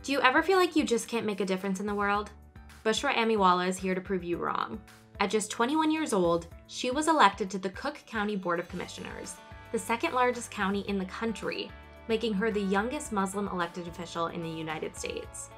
Do you ever feel like you just can't make a difference in the world? Bushra Amiwala is here to prove you wrong. At just 21 years old, she was elected to the Cook County Board of Commissioners, the second largest county in the country, making her the youngest Muslim elected official in the United States.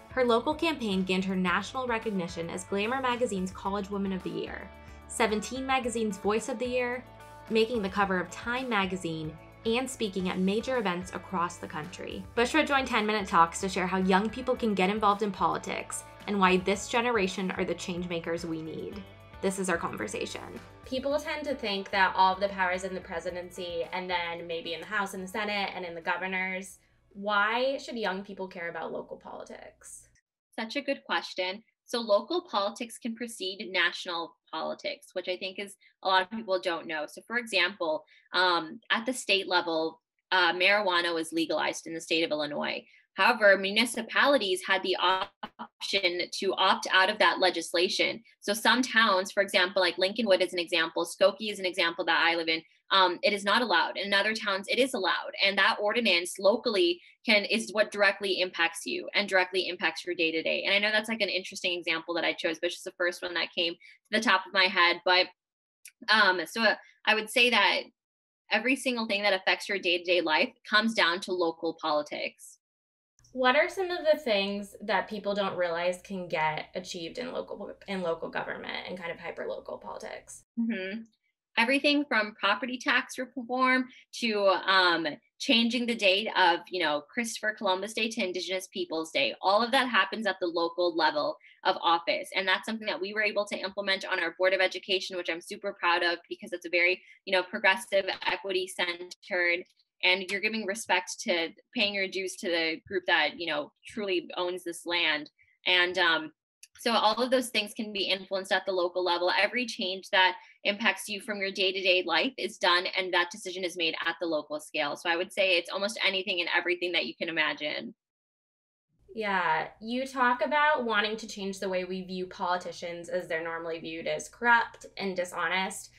Her local campaign gained her national recognition as Glamour magazine's College Woman of the Year, 17 magazine's Voice of the Year, making the cover of Time magazine, and speaking at major events across the country. Bushra joined 10-Minute Talks to share how young people can get involved in politics and why this generation are the change makers we need. This is our conversation. People tend to think that all of the powers in the presidency and then maybe in the House and the Senate and in the governors. Why should young people care about local politics? Such a good question. So local politics can precede national politics, which I think is a lot of people don't know. So for example, at the state level, marijuana was legalized in the state of Illinois. However, municipalities had the option to opt out of that legislation. So some towns, for example, like Lincolnwood is an example, Skokie is an example that I live in, it is not allowed. In other towns, it is allowed. And that ordinance locally is what directly impacts you and directly impacts your day to day. And I know that's like an interesting example that I chose, but it's the first one that came to the top of my head. But so I would say that every single thing that affects your day to day life comes down to local politics. What are some of the things that people don't realize can get achieved in local government and kind of hyper-local politics? Mm-hmm. Everything from property tax reform to changing the date of, Christopher Columbus Day to Indigenous Peoples Day. All of that happens at the local level of office. And that's something that we were able to implement on our Board of Education, which I'm super proud of because it's a very, progressive, equity centered, and you're giving respect to paying your dues to the group that, truly owns this land. And so all of those things can be influenced at the local level. Every change that impacts you from your day-to-day life is done, and that decision is made at the local scale. So I would say it's almost anything and everything that you can imagine. Yeah, you talk about wanting to change the way we view politicians as they're normally viewed as corrupt and dishonest.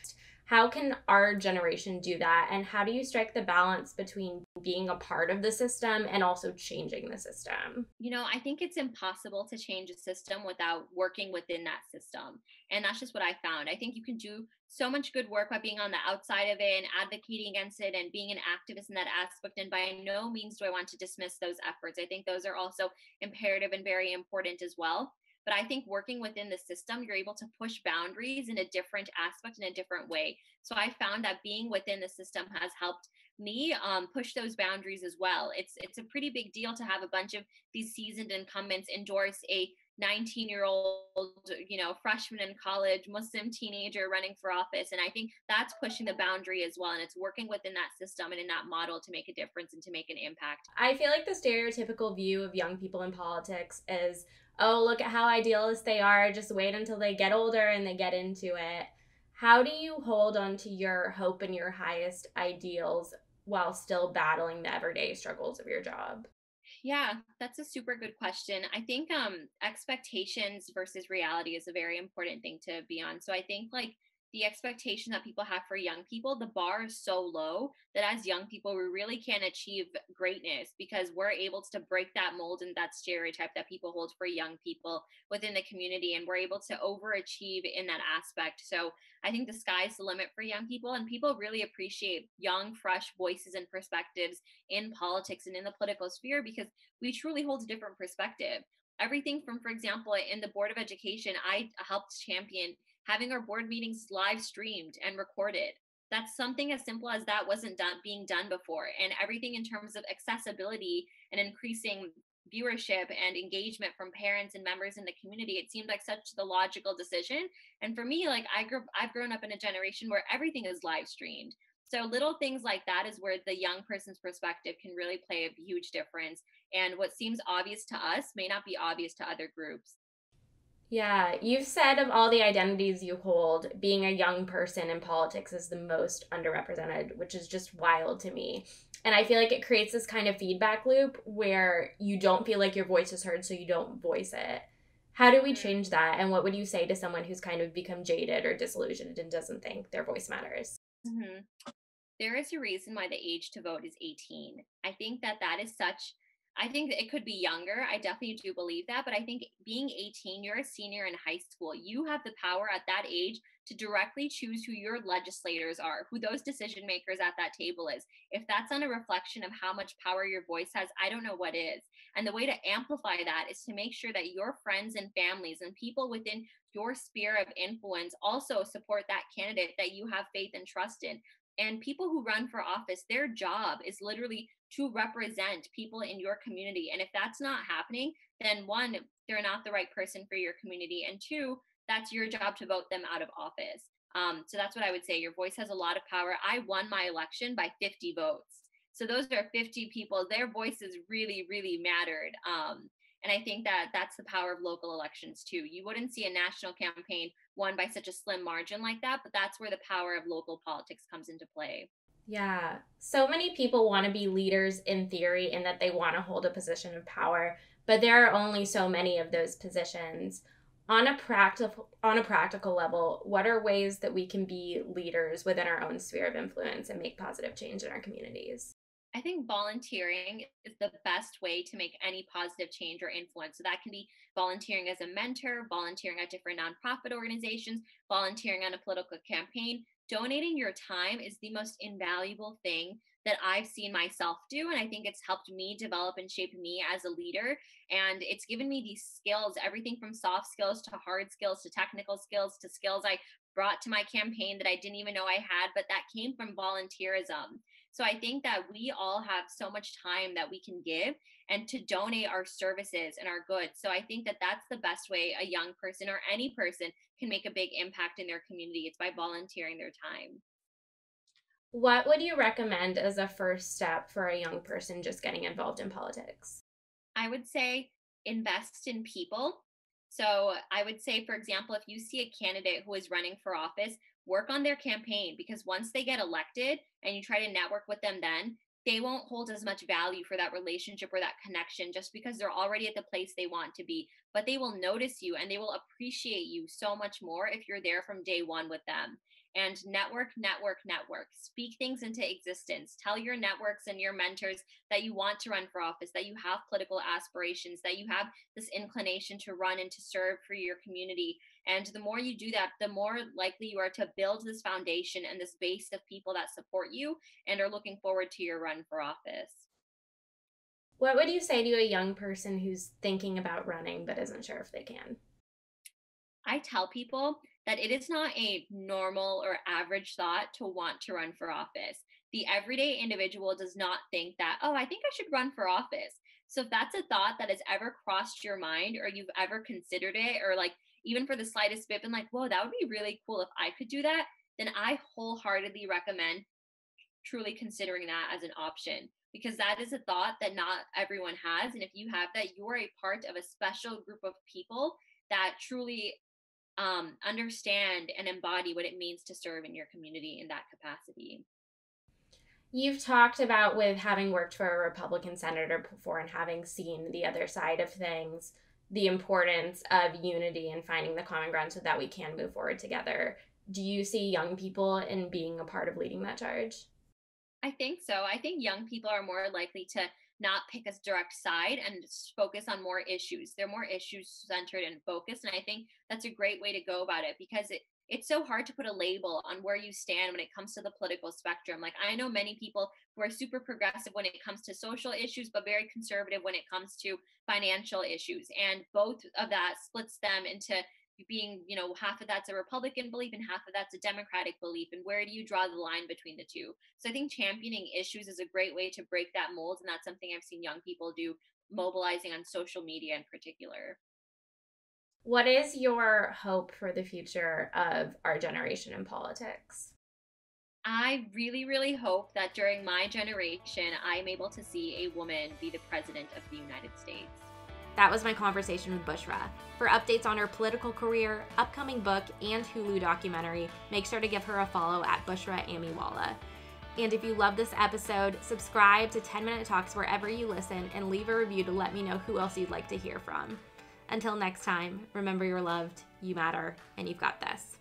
How can our generation do that? And how do you strike the balance between being a part of the system and also changing the system? I think it's impossible to change a system without working within that system. And that's just what I found. I think you can do so much good work by being on the outside of it and advocating against it and being an activist in that aspect. And by no means do I want to dismiss those efforts. I think those are also imperative and very important as well. But I think working within the system, you're able to push boundaries in a different aspect, in a different way. So I found that being within the system has helped me push those boundaries as well. It's a pretty big deal to have a bunch of these seasoned incumbents endorse a 19-year-old, freshman in college, Muslim teenager running for office. And I think that's pushing the boundary as well. And it's working within that system and in that model to make a difference and to make an impact. I feel like the stereotypical view of young people in politics is, oh, look at how idealist they are. Just wait until they get older and they get into it. How do you hold on to your hope and your highest ideals while still battling the everyday struggles of your job? Yeah, that's a super good question. I think expectations versus reality is a very important thing to be on. So I think like the expectation that people have for young people, the bar is so low that as young people, we really can achieve greatness because we're able to break that mold and that stereotype that people hold for young people within the community. And we're able to overachieve in that aspect. So I think the sky's the limit for young people, and people really appreciate young, fresh voices and perspectives in politics and in the political sphere because we truly hold a different perspective. Everything from, for example, in the Board of Education, I helped champion having our board meetings live streamed and recorded. That's something as simple as that wasn't being done before. And everything in terms of accessibility and increasing viewership and engagement from parents and members in the community, it seemed like such the logical decision. And for me, like I've grown up in a generation where everything is live streamed. So little things like that is where the young person's perspective can really play a huge difference. And what seems obvious to us may not be obvious to other groups. Yeah, you've said of all the identities you hold, being a young person in politics is the most underrepresented, which is just wild to me. And I feel like it creates this kind of feedback loop where you don't feel like your voice is heard, so you don't voice it. How do we change that? And what would you say to someone who's kind of become jaded or disillusioned and doesn't think their voice matters? Mhm. There is a reason why the age to vote is 18. I think that is such I think it could be younger. I definitely do believe that. But I think being 18, you're a senior in high school. You have the power at that age to directly choose who your legislators are, who those decision makers at that table is. If that's not a reflection of how much power your voice has, I don't know what is. And the way to amplify that is to make sure that your friends and families and people within your sphere of influence also support that candidate that you have faith and trust in. And people who run for office, their job is literally to represent people in your community. And if that's not happening, then one, they're not the right person for your community. And two, that's your job to vote them out of office. So that's what I would say. Your voice has a lot of power. I won my election by 50 votes. So those are 50 people. Their voices really, really mattered. And I think that that's the power of local elections too. You wouldn't see a national campaign won by such a slim margin like that, but that's where the power of local politics comes into play. Yeah. So many people want to be leaders in theory and that they want to hold a position of power, but there are only so many of those positions. On a practical level, what are ways that we can be leaders within our own sphere of influence and make positive change in our communities? I think volunteering is the best way to make any positive change or influence. So that can be volunteering as a mentor, volunteering at different nonprofit organizations, volunteering on a political campaign. Donating your time is the most invaluable thing that I've seen myself do. And I think it's helped me develop and shape me as a leader. And it's given me these skills, everything from soft skills to hard skills to technical skills to skills I brought to my campaign that I didn't even know I had, but that came from volunteerism. So I think that we all have so much time that we can give and to donate our services and our goods. So I think that that's the best way a young person or any person can make a big impact in their community. It's by volunteering their time. What would you recommend as a first step for a young person just getting involved in politics? I would say invest in people. So I would say, for example, if you see a candidate who is running for office, work on their campaign because once they get elected and you try to network with them, then they won't hold as much value for that relationship or that connection just because they're already at the place they want to be. But they will notice you and they will appreciate you so much more if you're there from day one with them. And network, network, network. Speak things into existence. Tell your networks and your mentors that you want to run for office, that you have political aspirations, that you have this inclination to run and to serve for your community. And the more you do that, the more likely you are to build this foundation and this base of people that support you and are looking forward to your run for office. What would you say to a young person who's thinking about running but isn't sure if they can? I tell people that it is not a normal or average thought to want to run for office. The everyday individual does not think that, oh, I think I should run for office. So if that's a thought that has ever crossed your mind or you've ever considered it, or like even for the slightest bit, been like, whoa, that would be really cool if I could do that, then I wholeheartedly recommend truly considering that as an option because that is a thought that not everyone has. And if you have that, you're a part of a special group of people that truly understand and embody what it means to serve in your community in that capacity. You've talked about with having worked for a Republican senator before and having seen the other side of things, the importance of unity and finding the common ground so that we can move forward together. Do you see young people in being a part of leading that charge? I think so. I think young people are more likely to not pick a direct side and focus on more issues. They're more issues centered and focused. And I think that's a great way to go about it because it's so hard to put a label on where you stand when it comes to the political spectrum. Like I know many people who are super progressive when it comes to social issues, but very conservative when it comes to financial issues. And both of that splits them into being, half of that's a Republican belief and half of that's a Democratic belief. And where do you draw the line between the two? So I think championing issues is a great way to break that mold. And that's something I've seen young people do, mobilizing on social media in particular. What is your hope for the future of our generation in politics? I really, really hope that during my generation, I'm able to see a woman be the president of the United States. That was my conversation with Bushra. For updates on her political career, upcoming book, and Hulu documentary, make sure to give her a follow at Bushra Amiwala. And if you love this episode, subscribe to 10 Minute Talks wherever you listen and leave a review to let me know who else you'd like to hear from. Until next time, remember you're loved, you matter, and you've got this.